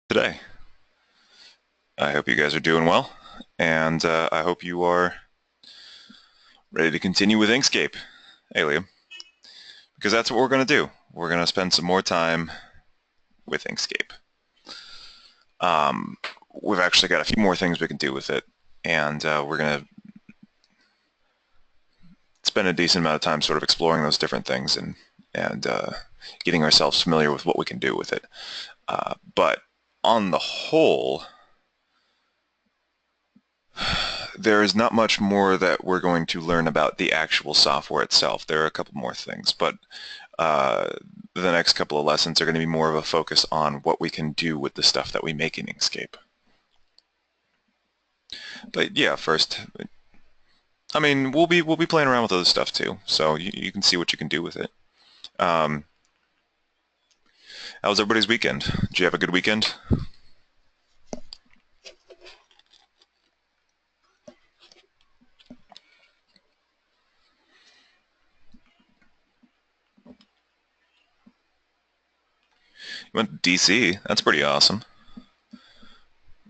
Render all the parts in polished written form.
Today. I hope you guys are doing well, and I hope you are ready to continue with Inkscape, Liam, because that's what we're going to do. We're going to spend some more time with Inkscape. Um, we've actually got a few more things we can do with it, and we're going to spend a decent amount of time sort of exploring those different things and getting ourselves familiar with what we can do with it. But on the whole, there is not much more that we're going to learn about the actual software itself. There are a couple more things, but uh, the next couple of lessons are going to be more of a focus on what we can do with the stuff that we make in Inkscape. But yeah, first, I mean, we'll be playing around with other stuff too, so you can see what you can do with it. Um, how was everybody's weekend? Did you have a good weekend? You went to DC. That's pretty awesome.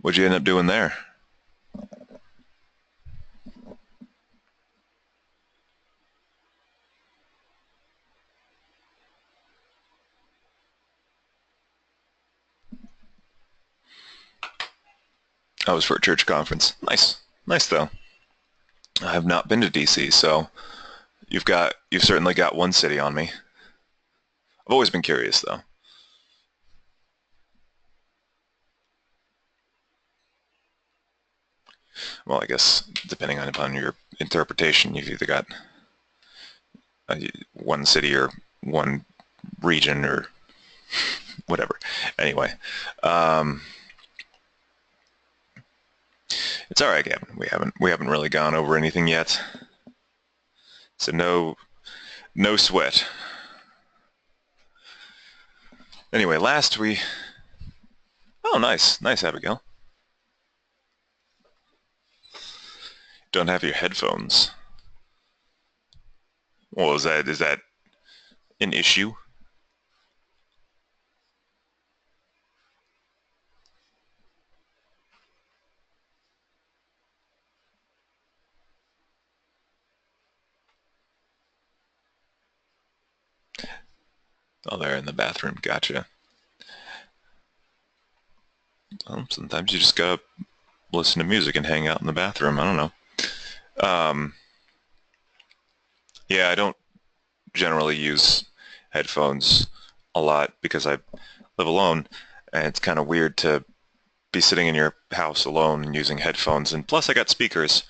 What'd you end up doing there? I was for a church conference. Nice. Nice though. I have not been to DC, so you've certainly got one city on me. I've always been curious though. Well, I guess depending upon your interpretation, you've either got uh, one city or one region or whatever. Anyway, um, it's all right, Gavin. We haven't really gone over anything yet, so no sweat. Anyway, last we oh nice Abigail. Don't have your headphones. Well, is that an issue? Oh, they're in the bathroom. Gotcha. Well, sometimes you just gotta listen to music and hang out in the bathroom. I don't know. Um, yeah, I don't generally use headphones a lot because I live alone, and it's kind of weird to be sitting in your house alone and using headphones. And plus, I got speakers.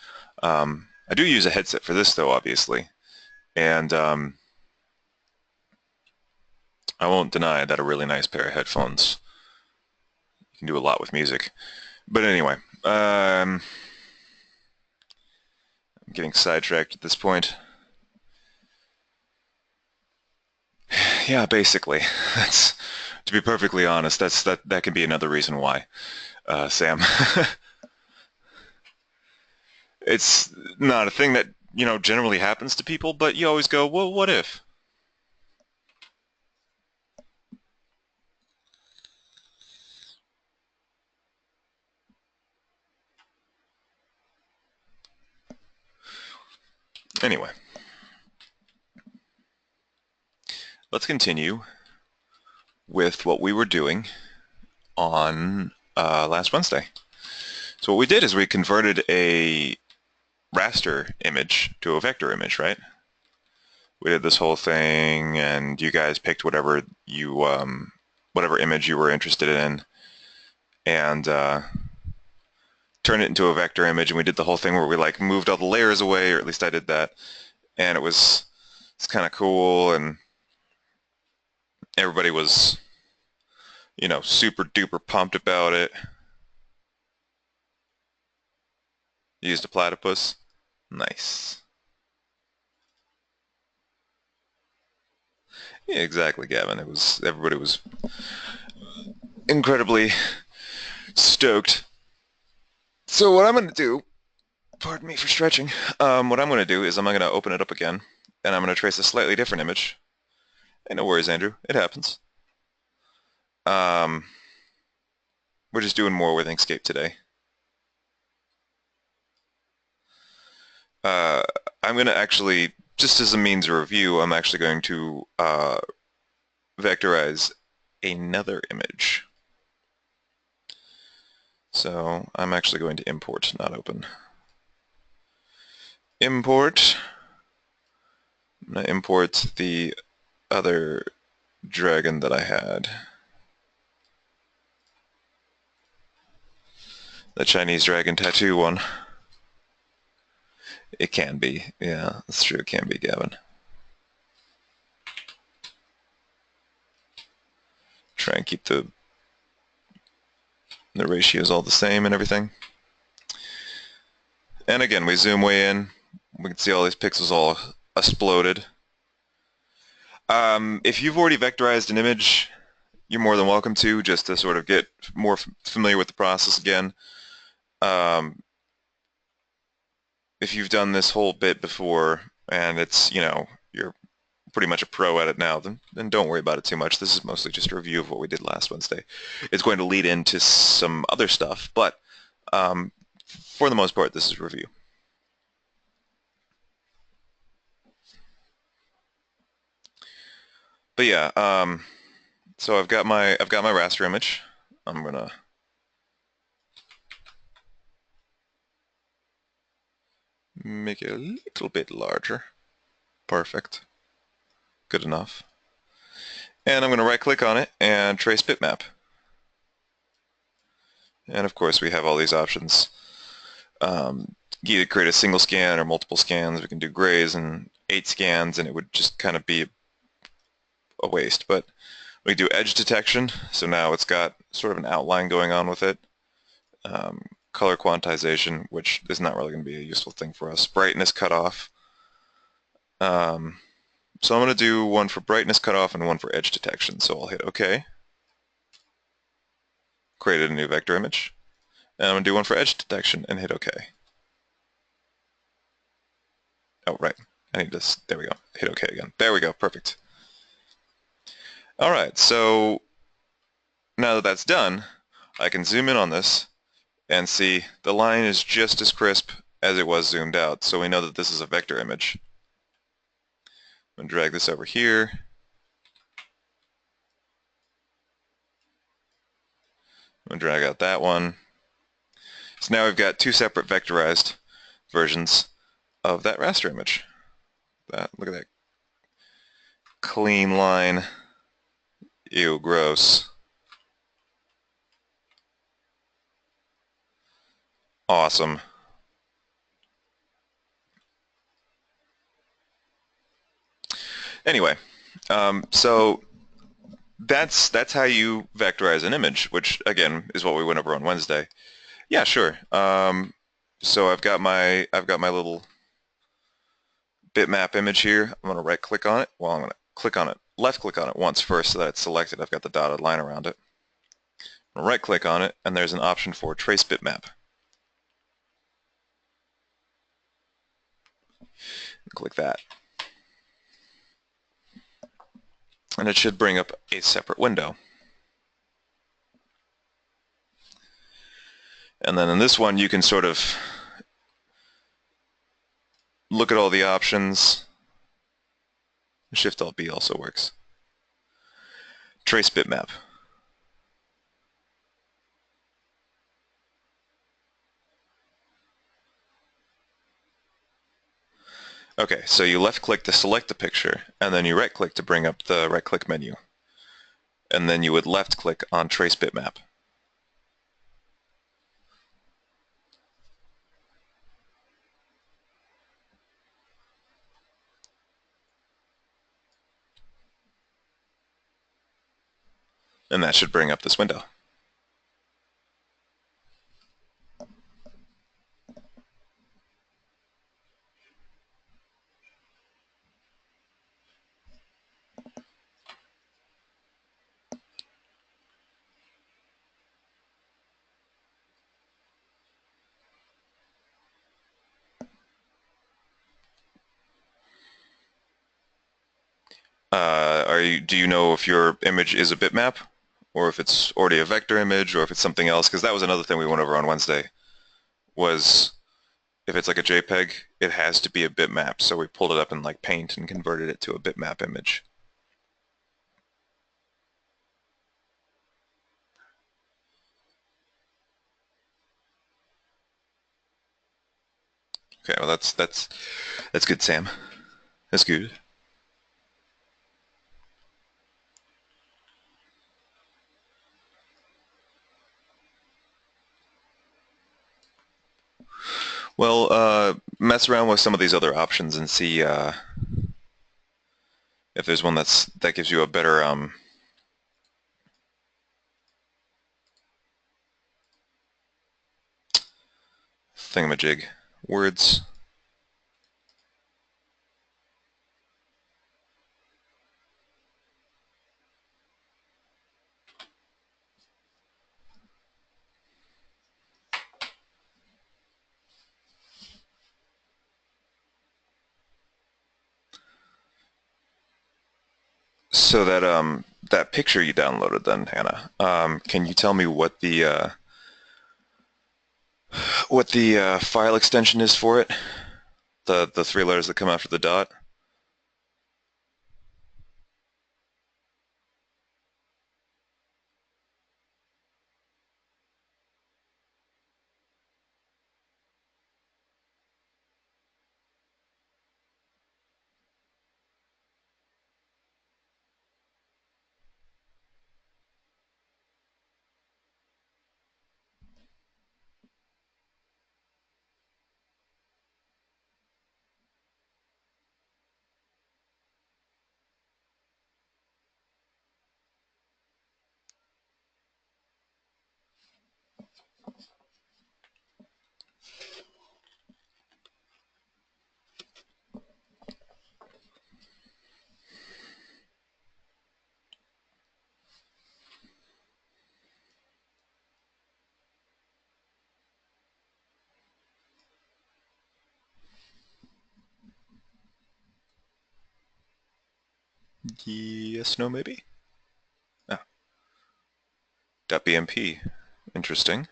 I do use a headset for this, though, obviously, and I won't deny that a really nice pair of headphones can do a lot with music. But anyway, I'm getting sidetracked at this point. Yeah, basically, that's to be perfectly honest. That can be another reason why, Sam. It's not a thing that, generally happens to people, but you always go, well, what if? Anyway, let's continue with what we were doing on last Wednesday. So what we did is we converted a raster image to a vector image, right? We did this whole thing, and you guys picked whatever image you were interested in, and turned it into a vector image. And we did the whole thing where we like moved all the layers away, or at least I did that, and it's kind of cool, and everybody was super duper pumped about it. Used a platypus. Nice. Yeah, exactly, Gavin. Everybody was incredibly stoked. So what I'm going to do, pardon me for stretching, what I'm going to do is I'm going to open it up again, and I'm going to trace a slightly different image. Hey, no worries, Andrew. It happens. Um, we're just doing more with Inkscape today. Uh, I'm going to actually, just as a means of review, I'm actually going to vectorize another image. So I'm actually going to import, not open. Import. I'm going to import the other dragon that I had. The Chinese dragon tattoo one. It can be. Yeah, that's true. It can be, Gavin. Try and keep the ratios all the same and everything. And again, we zoom way in. We can see all these pixels all exploded. If you've already vectorized an image, you're more than welcome to, just to sort of get more familiar with the process again. If you've done this whole bit before and it's, you're pretty much a pro at it now, then don't worry about it too much. This is mostly just a review of what we did last Wednesday. It's going to lead into some other stuff, but for the most part, this is a review. But yeah, so I've got my raster image. I'm gonna make it a little bit larger. Perfect. Good enough. And I'm going to right-click on it and trace bitmap. And of course, we have all these options. Either create a single scan or multiple scans. We can do grays and 8 scans, and it would just kind of be a waste. But we do edge detection, so now it's got sort of an outline going on with it. Color quantization, which is not really going to be a useful thing for us. Brightness cutoff. So I'm going to do one for brightness cutoff and one for edge detection. So I'll hit OK. Created a new vector image. And I'm going to do one for edge detection and hit OK. Oh, right. I need this. There we go. Hit OK again. There we go. Perfect. All right. So now that that's done, I can zoom in on this and see the line is just as crisp as it was zoomed out. So we know that this is a vector image. I'm going to drag this over here. I'm going to drag out that one. So now we've got two separate vectorized versions of that raster image. Look at that clean line. Ew, gross. Awesome. Anyway, so that's how you vectorize an image, which again is what we went over on Wednesday. Yeah, sure. So I've got my little bitmap image here. I'm going to right click on it. Well, I'm going to click on it, left click on it once first so that it's selected. I've got the dotted line around it. I'm going to right click on it, and there's an option for trace bitmap. Click that. And it should bring up a separate window. And then in this one, you can sort of look at all the options. Shift-Alt-B also works. Trace bitmap. Okay, so you left-click to select the picture, and then you right-click to bring up the right-click menu. And then you would left-click on Trace Bitmap. And that should bring up this window. Do you know if your image is a bitmap or if it's already a vector image, or if it's something else, because that was another thing we went over on Wednesday, was if it's like a JPEG, it has to be a bitmap. So we pulled it up in like Paint and converted it to a bitmap image. Okay, well that's good, Sam. That's good. Well, mess around with some of these other options and see if there's one that gives you a better thingamajig. Words. So that picture you downloaded then, Hannah, can you tell me what the file extension is for it? The three letters that come after the dot? Yes, no, maybe? Ah, .bmp. Interesting.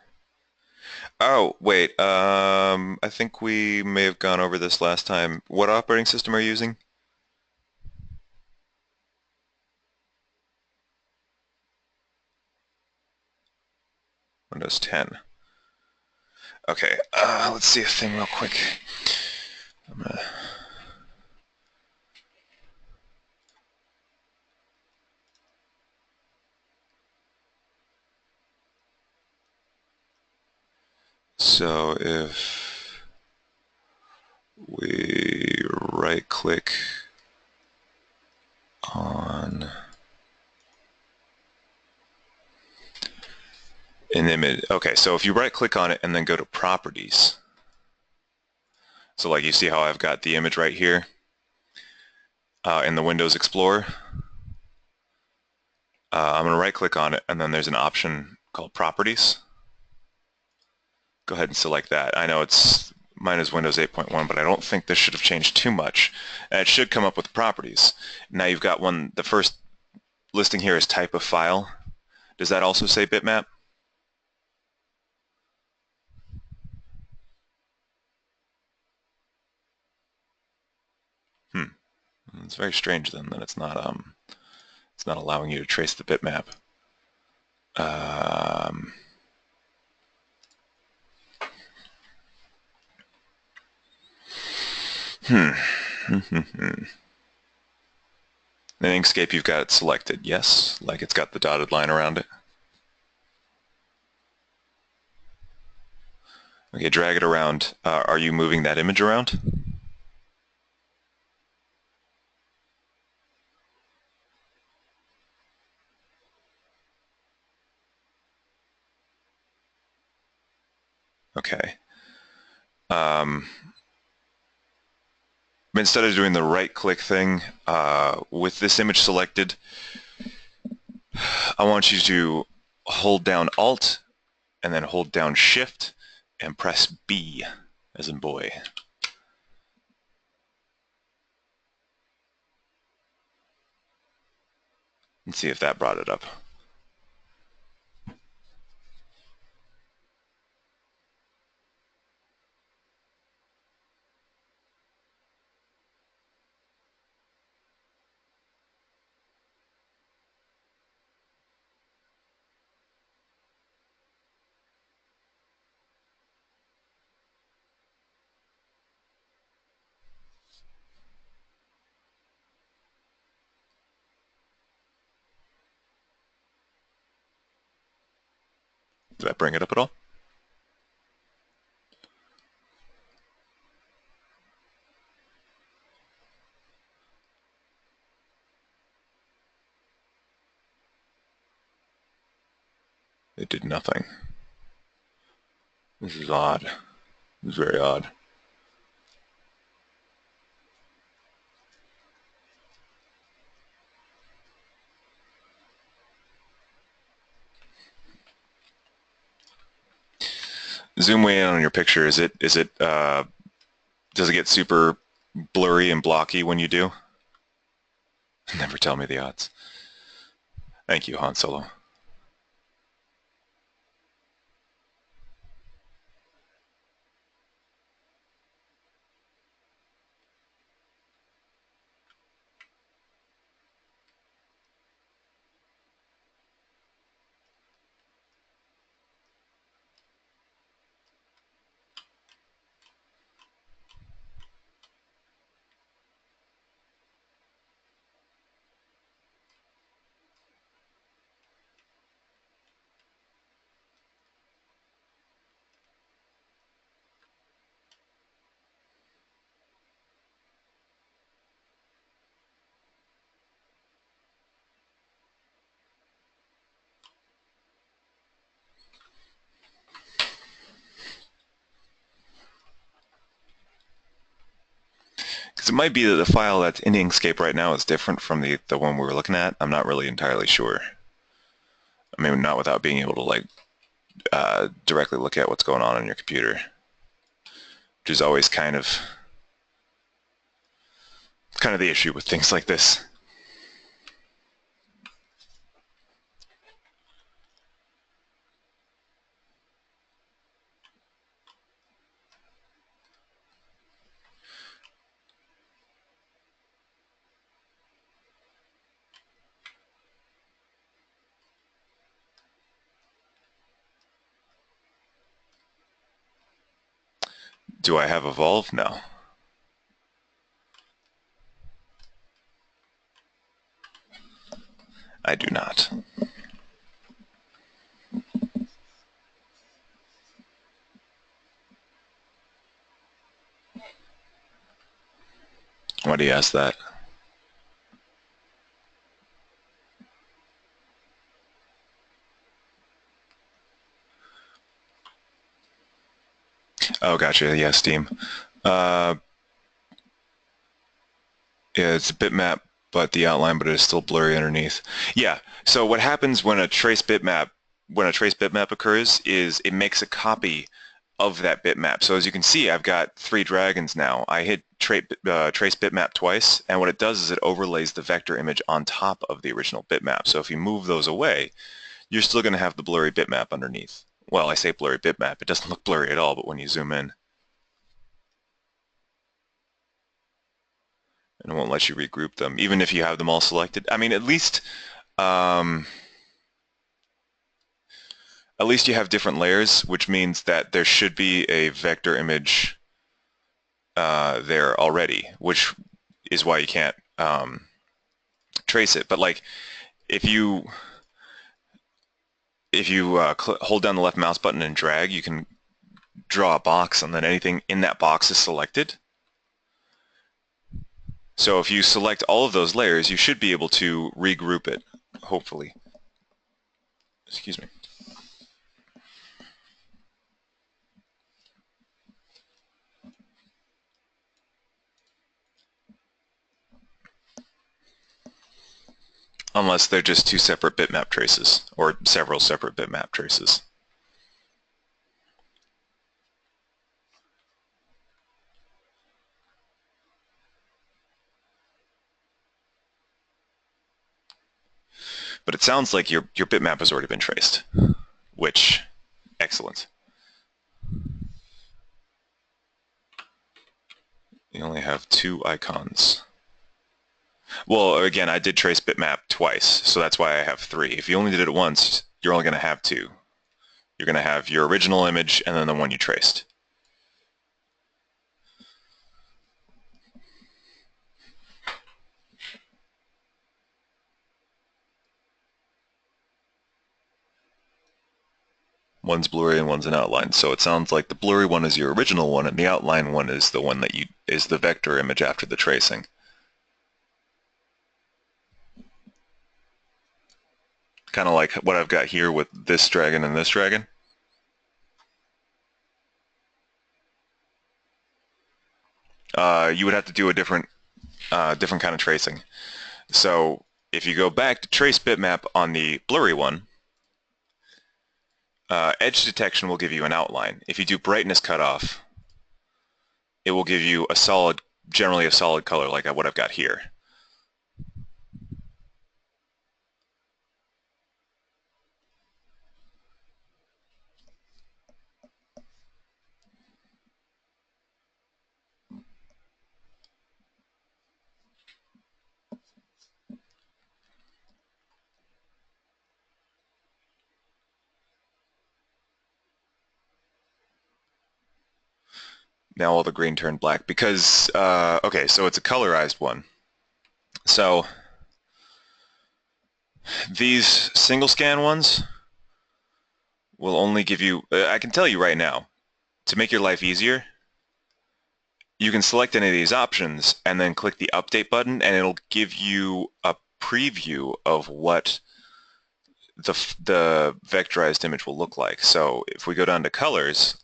Oh, wait, I think we may have gone over this last time. What operating system are you using? Windows 10. Okay, let's see a thing real quick. I'm gonna... So if we right-click on an image, okay, so if you right-click on it and then go to Properties, so like you see how I've got the image right here in the Windows Explorer, I'm going to right-click on it and then there's an option called Properties. Go ahead and select that. I know mine is Windows 8.1, but I don't think this should have changed too much. And it should come up with Properties. Now you've got the first listing here is type of file. Does that also say bitmap? It's very strange then that it's not allowing you to trace the bitmap. Um, In Inkscape, you've got it selected, yes, like it's got the dotted line around it. Okay, drag it around. Are you moving that image around? Okay. Instead of doing the right-click thing, with this image selected, I want you to hold down Alt and then hold down Shift and press B, as in boy. And see if that brought it up. Did I bring it up at all? It did nothing. This is odd. This is very odd. Zoom way in on your picture. Does it get super blurry and blocky when you do? Never tell me the odds. Thank you, Han Solo. Because it might be that the file that's in Inkscape right now is different from the one we were looking at. I'm not really entirely sure. I mean, not without being able to like directly look at what's going on your computer, which is always kind of the issue with things like this. Do I have Evolve? No. I do not. Why do you ask that? Oh, gotcha. Yeah, Steam. Uh, yeah, it's a bitmap, but the outline, but it is still blurry underneath. Yeah. So what happens when a trace bitmap occurs is it makes a copy of that bitmap. So as you can see, I've got 3 dragons now. I hit trace bitmap twice, and what it does is it overlays the vector image on top of the original bitmap. So if you move those away, you're still going to have the blurry bitmap underneath. Well, I say blurry bitmap. It doesn't look blurry at all, but when you zoom in, and it won't let you regroup them, even if you have them all selected. I mean, um, at least you have different layers, which means that there should be a vector image there already, which is why you can't trace it. But like, if you hold down the left mouse button and drag, you can draw a box, and then anything in that box is selected. So if you select all of those layers, you should be able to regroup it, hopefully. Excuse me. Unless they're just 2 separate bitmap traces, or several separate bitmap traces. But it sounds like your bitmap has already been traced, which, excellent. You only have 2 icons. Well, again, I did trace bitmap twice, so that's why I have 3. If you only did it once, you're only going to have 2. You're going to have your original image and then the one you traced. One's blurry and one's an outline. So it sounds like the blurry one is your original one, and the outline one is the one that is the vector image after the tracing. Kind of like what I've got here with this dragon and this dragon. You would have to do a different kind of tracing. So if you go back to trace bitmap on the blurry one, edge detection will give you an outline. If you do brightness cutoff, it will give you a solid, generally a solid color like what I've got here. Now all the green turned black because, okay, so it's a colorized one. So these single scan ones will only give you, I can tell you right now, to make your life easier, you can select any of these options and then click the update button and it'll give you a preview of what the vectorized image will look like. So if we go down to colors,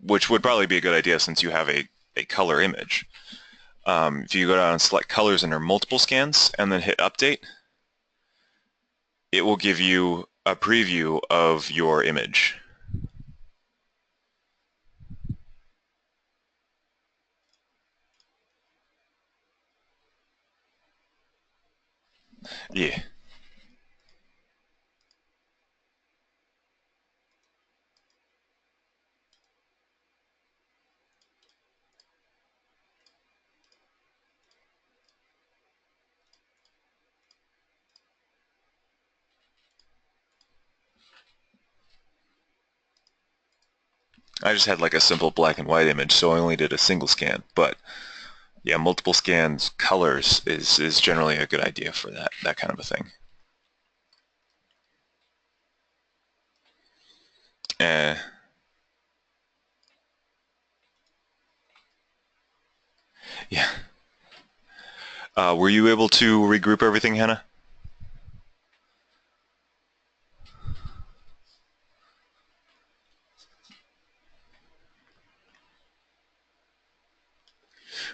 which would probably be a good idea since you have a color image. If you go down and select colors under multiple scans and then hit update, it will give you a preview of your image. Yeah. I just had like a simple black and white image, so I only did a single scan. But yeah, multiple scans, colors is generally a good idea for that kind of a thing. Yeah. Were you able to regroup everything, Hannah?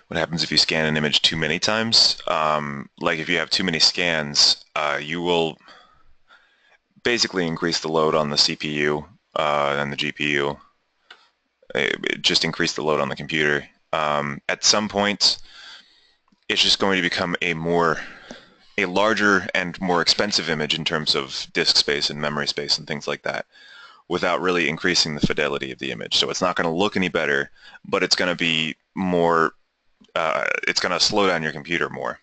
What happens if you scan an image too many times? Like if you have too many scans, you will basically increase the load on the CPU and the GPU. Just increase the load on the computer. At some point, it's just going to become a larger and more expensive image in terms of disk space and memory space and things like that, without really increasing the fidelity of the image. So it's not going to look any better, but it's going to be more, it's going to slow down your computer more.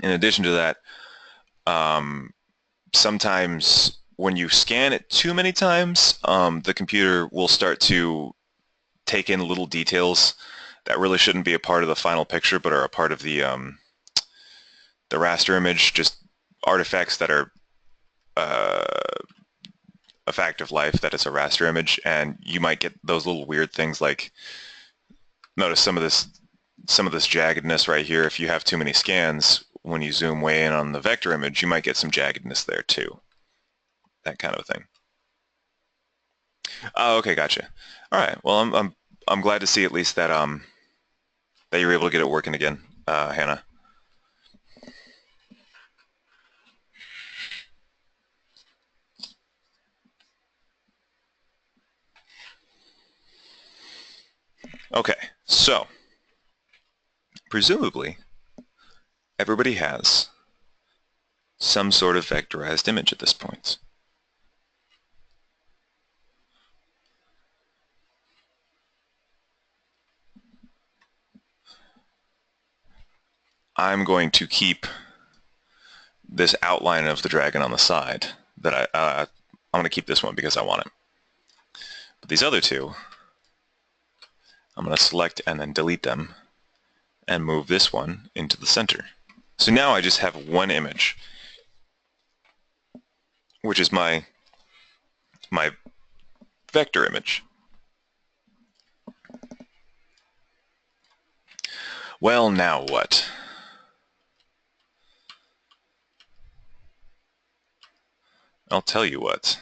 In addition to that, sometimes when you scan it too many times, the computer will start to take in little details that really shouldn't be a part of the final picture, but are a part of the raster image, just artifacts that are a fact of life that it's a raster image, and you might get those little weird things like, notice some of this jaggedness right here. If you have too many scans, when you zoom way in on the vector image, you might get some jaggedness there too. That kind of thing. Oh, okay, gotcha. All right. Well, I'm glad to see at least that that you're able to get it working again, Hannah. Okay, so presumably everybody has some sort of vectorized image at this point. I'm going to keep this outline of the dragon on the side. That I'm going to keep this one because I want it. But these other two, I'm going to select and then delete them and move this one into the center. So now I just have one image, which is my vector image. Well, now what? I'll tell you what.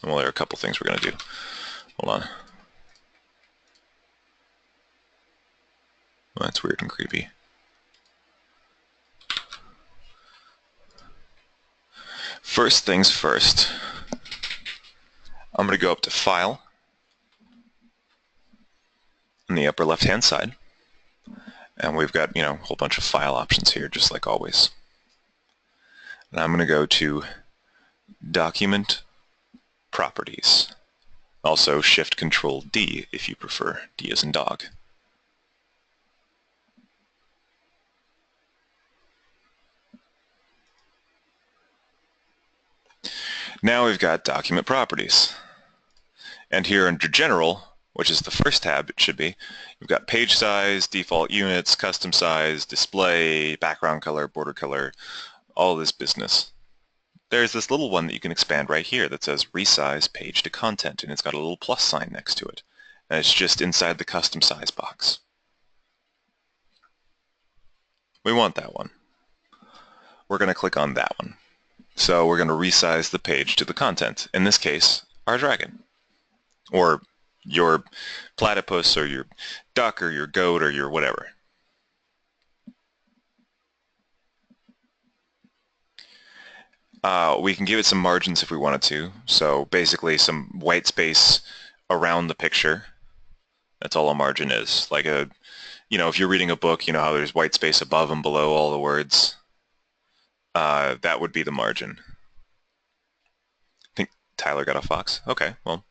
Well, there are a couple things we're going to do. Hold on. Well, that's weird and creepy. First things first. I'm going to go up to File on the upper left-hand side. And we've got, a whole bunch of file options here, just like always. And I'm going to go to Document Properties. Also Shift-Control-D if you prefer. D as in dog. Now we've got Document Properties. And here under General, which is the first tab it should be, we've got page size, default units, custom size, display, background color, border color, all this business. There's this little one that you can expand right here that says Resize Page to Content, and it's got a little plus sign next to it. And it's just inside the custom size box. We want that one. We're going to click on that one. So we're going to resize the page to the content. In this case, our dragon. Or your platypus, or your duck, or your goat, or your whatever. We can give it some margins if we wanted to. So basically some white space around the picture. That's all a margin is. Like if you're reading a book, you know how there's white space above and below all the words. That would be the margin. I think Tyler got a fox. Okay, well,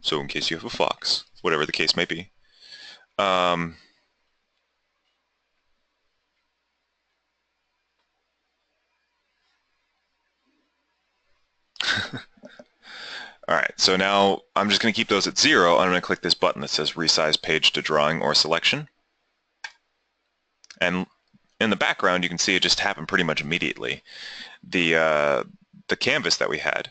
so in case you have a fox, whatever the case may be. All right, so now I'm just going to keep those at 0. I'm going to click this button that says Resize Page to Drawing or Selection. And in the background, you can see it just happened pretty much immediately. The canvas that we had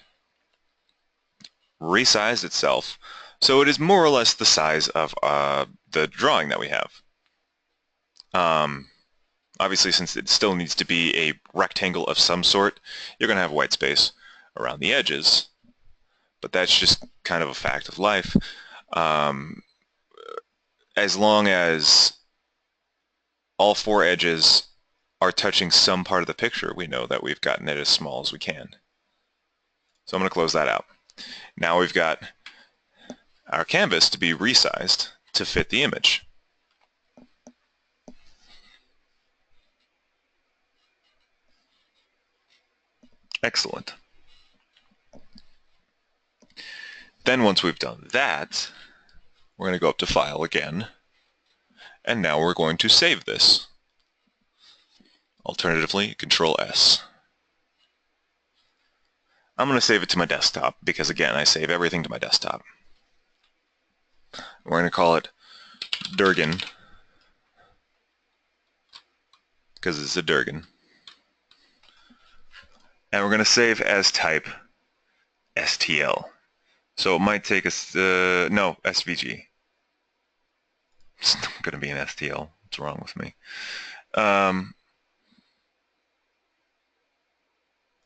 resized itself, so it is more or less the size of the drawing that we have. Obviously, since it still needs to be a rectangle of some sort, you're going to have white space around the edges. But that's just kind of a fact of life. As long as all 4 edges are touching some part of the picture, we know that we've gotten it as small as we can. So I'm going to close that out. Now we've got our canvas to be resized to fit the image. Excellent. Then once we've done that, we're going to go up to File again, and now we're going to save this. Alternatively, Control S. I'm going to save it to my desktop because, again, I save everything to my desktop. We're going to call it Durgan because it's a Durgan. And we're going to save as type STL. So it might take us, no, SVG. It's not going to be an STL. What's wrong with me?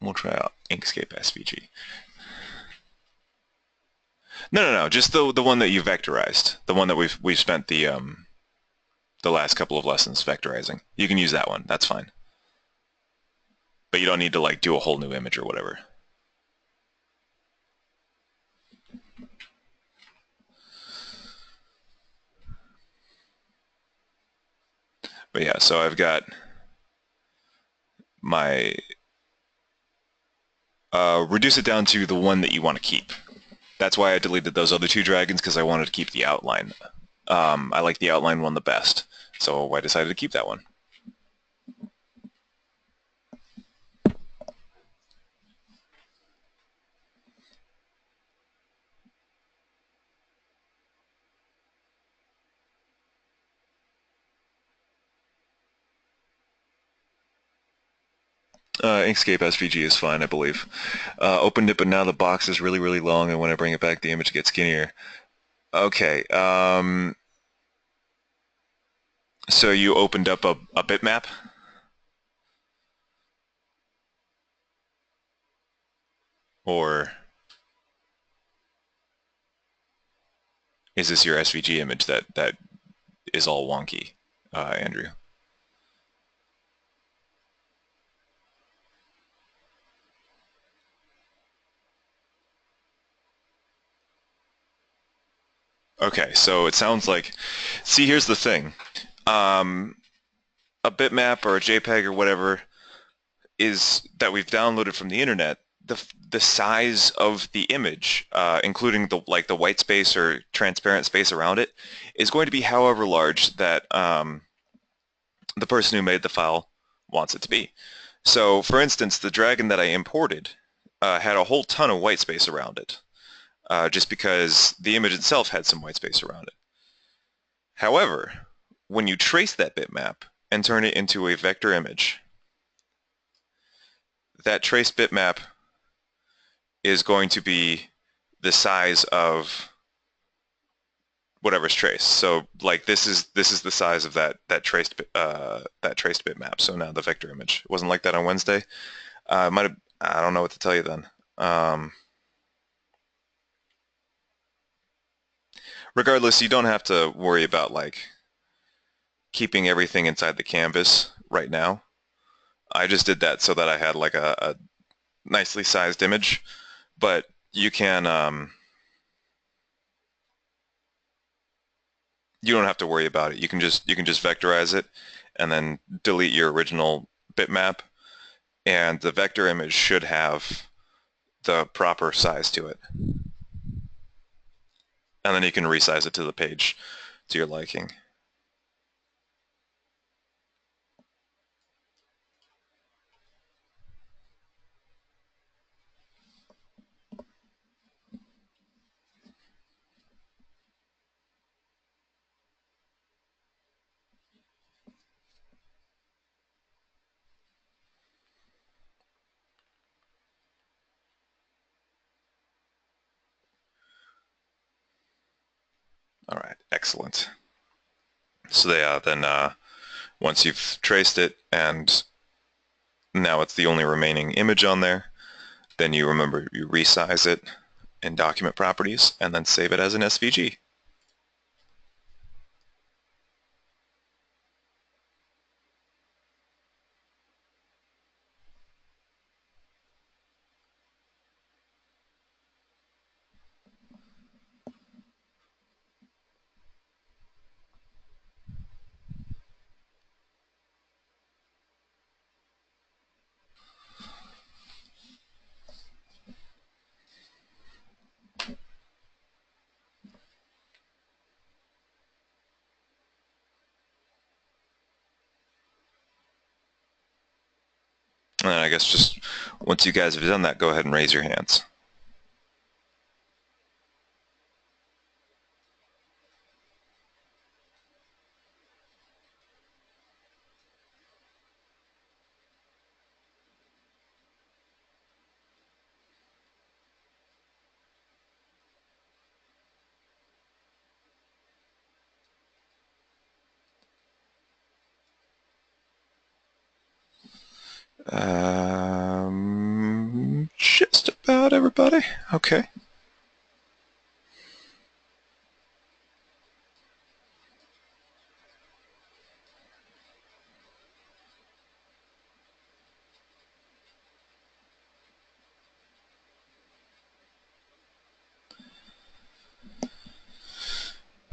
We'll try out Inkscape SVG. No, just the one that you vectorized, the one that we've spent the last couple of lessons vectorizing. You can use that one. That's fine. But you don't need to like do a whole new image or whatever. But yeah, so I've got my reduce it down to the one that you want to keep. That's why I deleted those other 2 dragons, because I wanted to keep the outline. I like the outline one the best, so I decided to keep that one. Inkscape SVG is fine, I believe. Opened it, but now the box is really, really long, and when I bring it back, the image gets skinnier. Okay. So you opened up a bitmap? Or is this your SVG image that is all wonky, Andrew? Okay, so it sounds like, see, here's the thing. Um, a bitmap or a JPEG or whatever is that we've downloaded from the internet. The size of the image, including the white space or transparent space around it, is going to be however large that the person who made the file wants it to be. So, for instance, the dragon that I imported had a whole ton of white space around it, just because the image itself had some white space around it. However, when you trace that bitmap and turn it into a vector image, that traced bitmap is going to be the size of whatever's traced. So, like, this is the size of that traced bitmap. So now the vector image. It wasn't like that on Wednesday. Might have, I don't know what to tell you then. Um, Regardless, you don't have to worry about like keeping everything inside the canvas right now. I just did that so that I had like a nicely sized image, but you don't have to worry about it. You can just vectorize it and then delete your original bitmap, and the vector image should have the proper size to it. And then you can resize it to the page to your liking. All right, excellent. So then once you've traced it and now it's the only remaining image on there, then you resize it in document properties and then save it as an SVG. And I guess just once you guys have done that, go ahead and raise your hands. Just about everybody. Okay.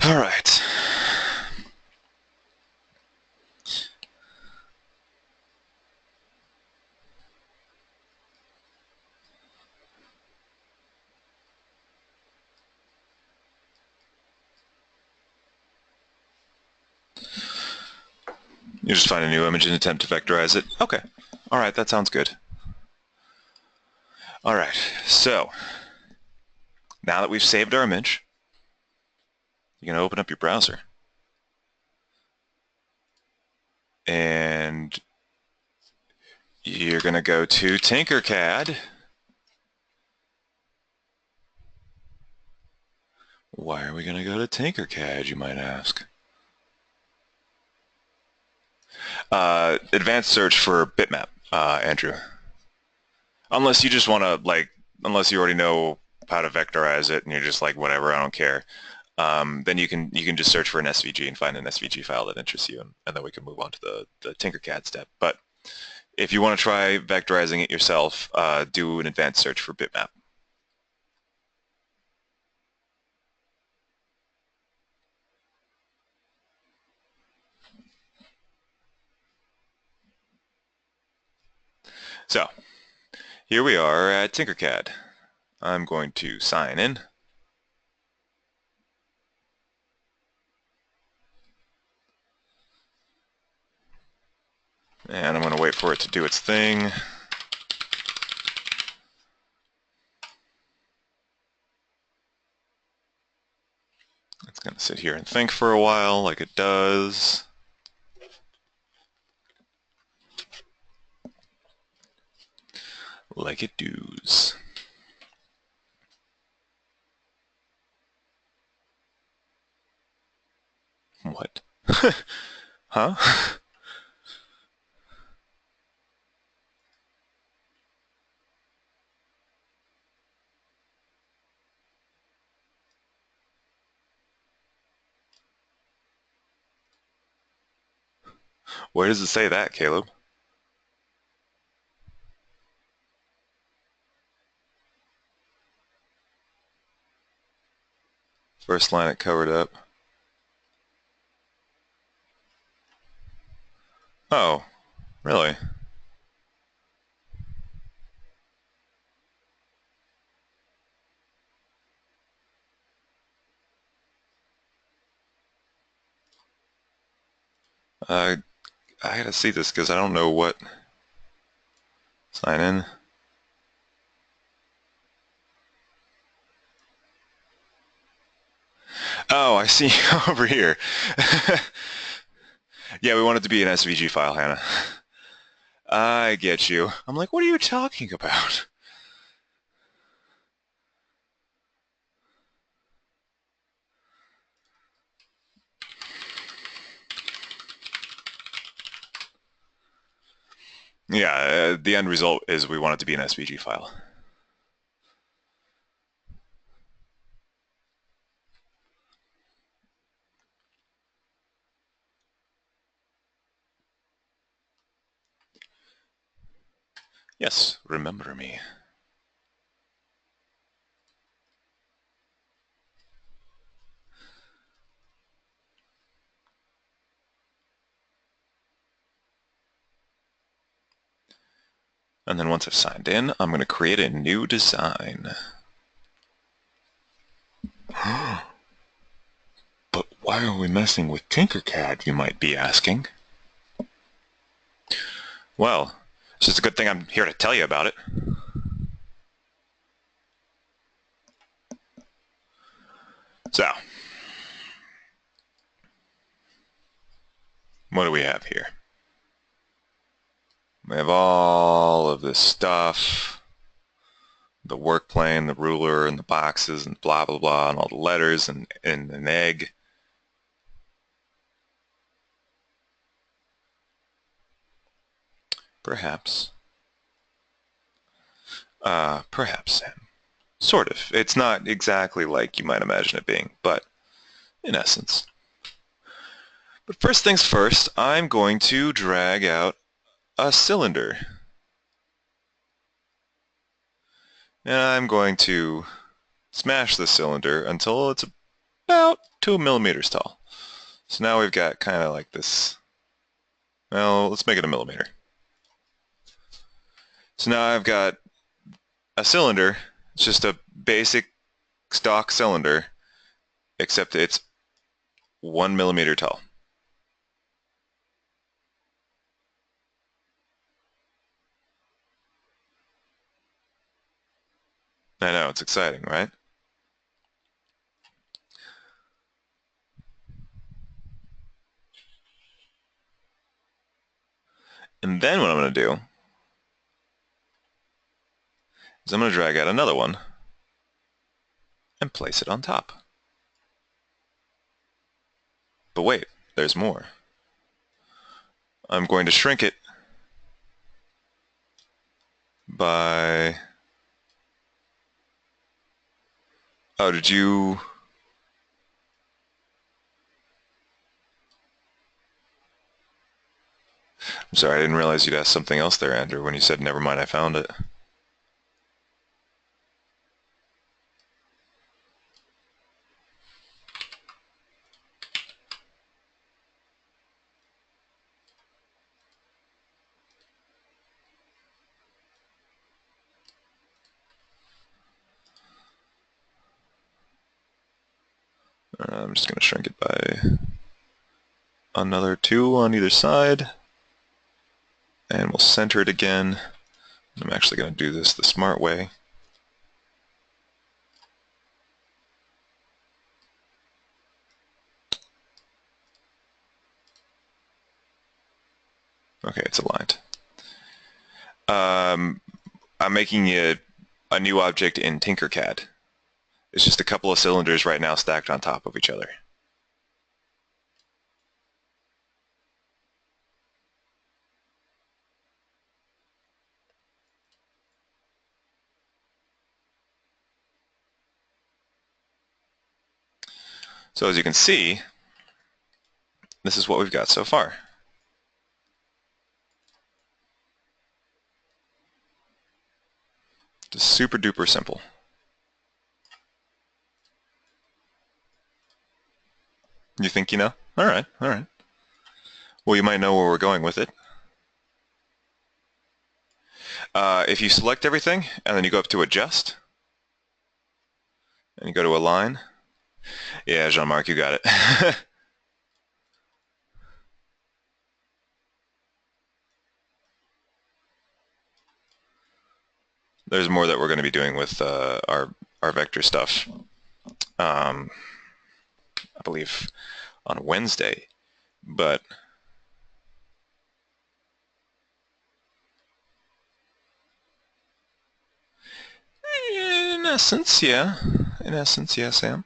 All right. You just find a new image and attempt to vectorize it. Okay. All right, that sounds good. All right, so now that we've saved our image, you're going to open up your browser. And you're going to go to Tinkercad. Why are we going to go to Tinkercad, you might ask? Advanced search for bitmap, Andrew. Unless you just want to, like, unless you already know how to vectorize it and you're just like, whatever, I don't care. Then you can just search for an SVG and find an SVG file that interests you, and then we can move on to the Tinkercad step. But if you want to try vectorizing it yourself, do an advanced search for bitmap. So here we are at Tinkercad. I'm going to sign in. And I'm going to wait for it to do its thing. It's going to sit here and think for a while like it does. Like it does. What? Huh? Where does it say that, Caleb? First line it covered up. Oh, really? I gotta see this because I don't know what. Sign in. Oh, I see over here. Yeah, we want it to be an SVG file, Hannah. I get you. I'm like, what are you talking about? Yeah, the end result is we want it to be an SVG file. Yes, remember me. And then once I've signed in, I'm going to create a new design. But why are we messing with Tinkercad, you might be asking? Well, it's just a good thing I'm here to tell you about it. So, what do we have here? We have all of this stuff. The work plane, the ruler, and the boxes, and blah, blah, blah, and all the letters, and an egg. Perhaps. Perhaps, Sam. Sort of. It's not exactly like you might imagine it being, but in essence. But first things first, I'm going to drag out a cylinder. And I'm going to smash the cylinder until it's about 2 millimeters tall. So now we've got kind of like this, well, let's make it a millimeter. So now I've got a cylinder. It's just a basic stock cylinder, except it's 1 millimeter tall. I know, it's exciting, right? And then what I'm going to do is I'm going to drag out another one and place it on top. But wait, there's more. I'm going to shrink it by... Oh, did you... I'm sorry, I didn't realize you'd asked something else there, Andrew, when you said, never mind, I found it. I'm just going to shrink it by another 2 on either side. And we'll center it again. I'm actually going to do this the smart way. Okay, it's aligned. I'm making a new object in Tinkercad. It's just a couple of cylinders right now stacked on top of each other. So as you can see, this is what we've got so far. Just super duper simple. You think you know? All right, all right. Well, you might know where we're going with it. If you select everything, and then you go up to Adjust, and you go to Align. Yeah, Jean-Marc, you got it. There's more that we're going to be doing with our vector stuff, I believe, on Wednesday. But in essence, yeah. In essence, yes, Sam.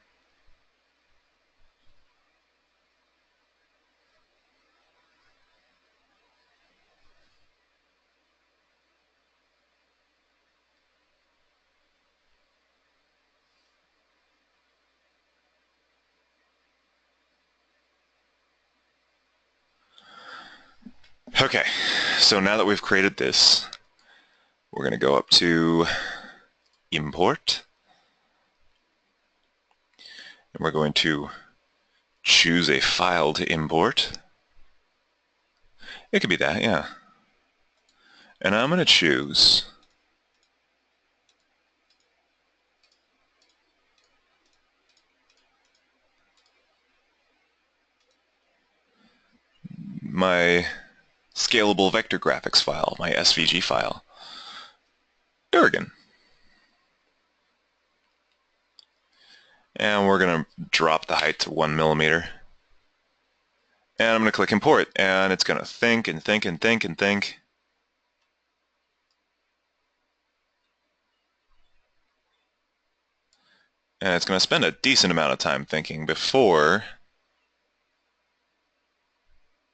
Okay, so now that we've created this, we're going to go up to Import, and we're going to choose a file to import. It could be that, yeah. And I'm going to choose my scalable vector graphics file, my SVG file. Oregon. And we're going to drop the height to 1 millimeter. And I'm going to click Import, and it's going to think and think and think and think. And it's going to spend a decent amount of time thinking before...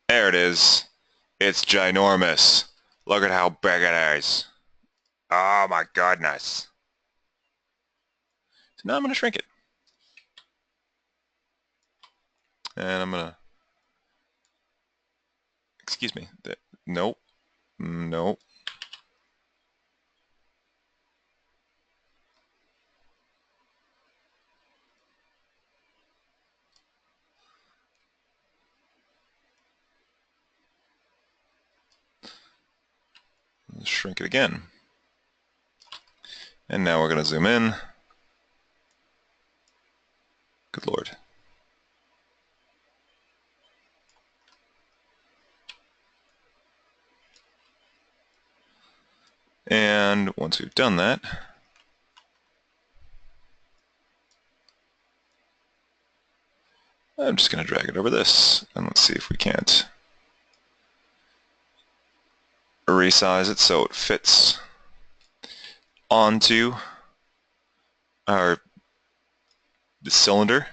There it is. It's ginormous. Look at how big it is. Oh my goodness. So now I'm going to shrink it. And I'm going to... Excuse me. Nope. Nope. Let's shrink it again. And now we're going to zoom in. Good Lord. And once we've done that, I'm just going to drag it over this. And let's see if we can't resize it so it fits onto our the cylinder.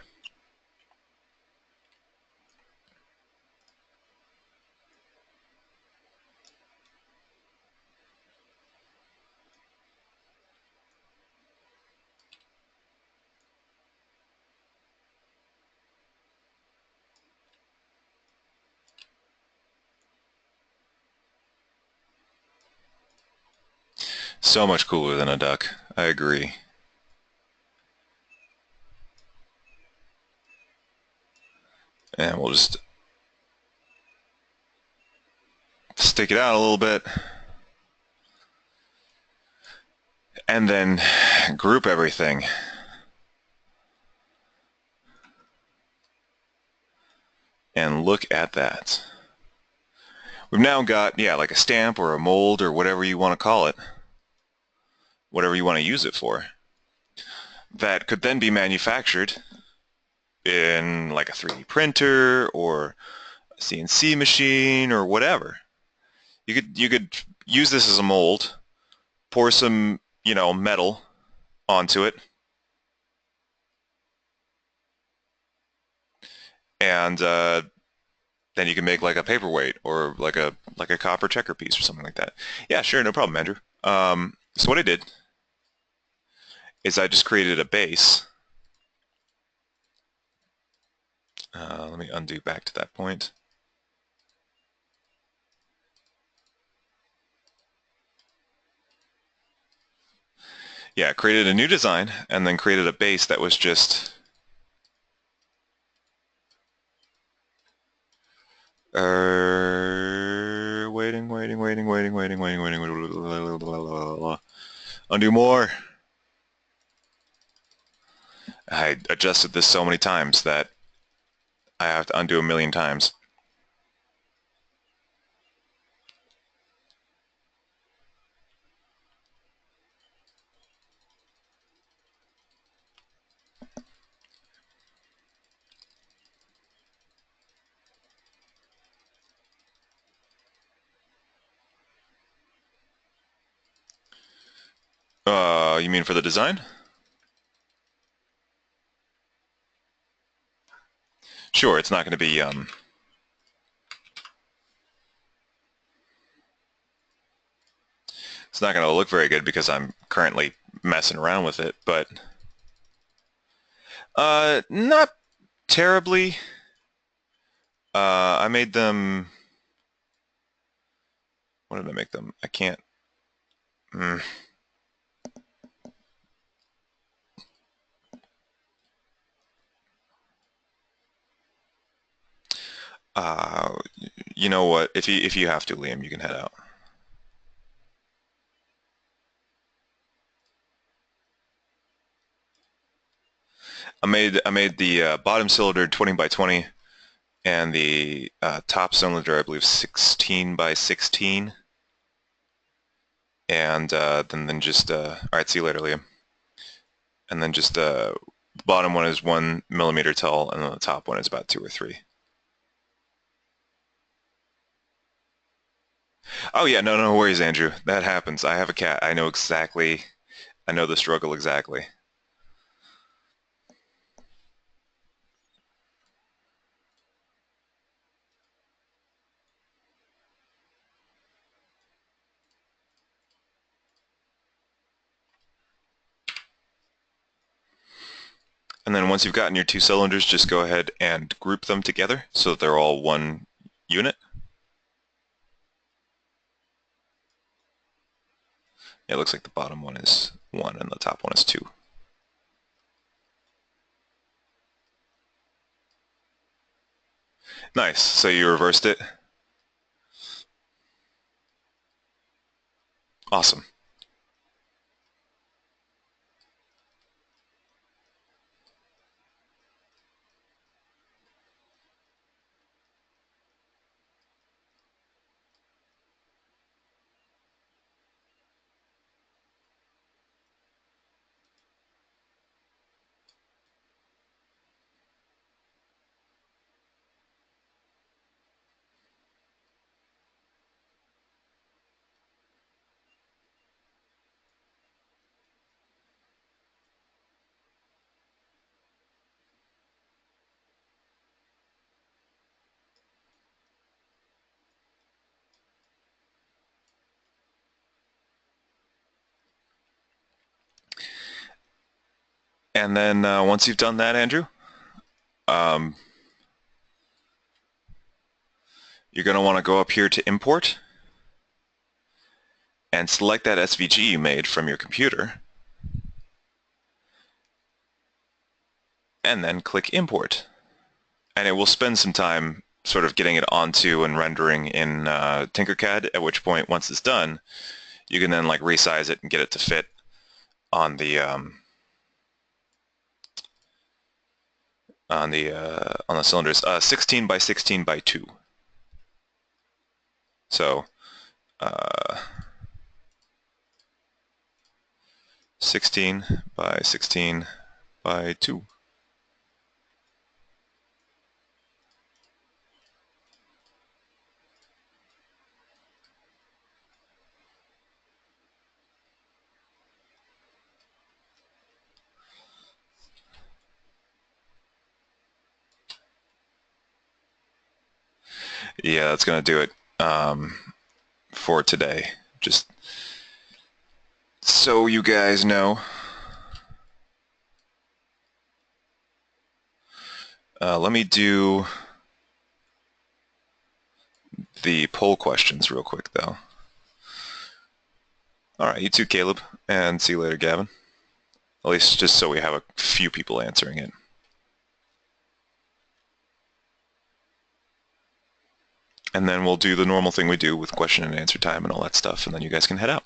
So much cooler than a duck. I agree. And we'll just stick it out a little bit. And then group everything. And look at that. We've now got, yeah, like a stamp or a mold or whatever you want to call it. Whatever you want to use it for. That could then be manufactured in like a 3D printer or a CNC machine or whatever. You could use this as a mold, pour some, metal onto it, and then you can make like a paperweight or like a copper checker piece or something like that. Yeah, sure, no problem, Andrew. So what I did is I just created a base. Let me undo back to that point. Yeah, created a new design and then created a base that was just waiting. Undo more. I adjusted this so many times that I have to undo a million times. You mean for the design? Sure, it's not going to be it's not going to look very good because I'm currently messing around with it, but not terribly. I made them. What did I make them? I can't. Mm, uh, you know what? If you have to, Liam, you can head out. I made the bottom cylinder 20 by 20 and the top cylinder I believe 16 by 16. And then just all right. See you later, Liam. And then just the bottom one is 1 millimeter tall, and then the top one is about 2 or 3. Oh yeah, no worries, Andrew. That happens. I have a cat. I know exactly. I know the struggle exactly. And then once you've gotten your 2 cylinders, just go ahead and group them together so that they're all one unit. It looks like the bottom one is 1 and the top one is 2. Nice. So you reversed it. Awesome. And then once you've done that, Andrew, um, you're going to want to go up here to Import and select that SVG you made from your computer, and then click Import. And it will spend some time sort of getting it onto and rendering in Tinkercad, at which point, once it's done, you can then like resize it and get it to fit on the cylinders. 16 by 16 by 2. So 16 by 16 by 2. Yeah, that's going to do it for today. Just so you guys know. Let me do the poll questions real quick, though. All right, you too, Caleb, and see you later, Gavin. At least just so we have a few people answering it. And then we'll do the normal thing we do with question and answer time and all that stuff, and then you guys can head out.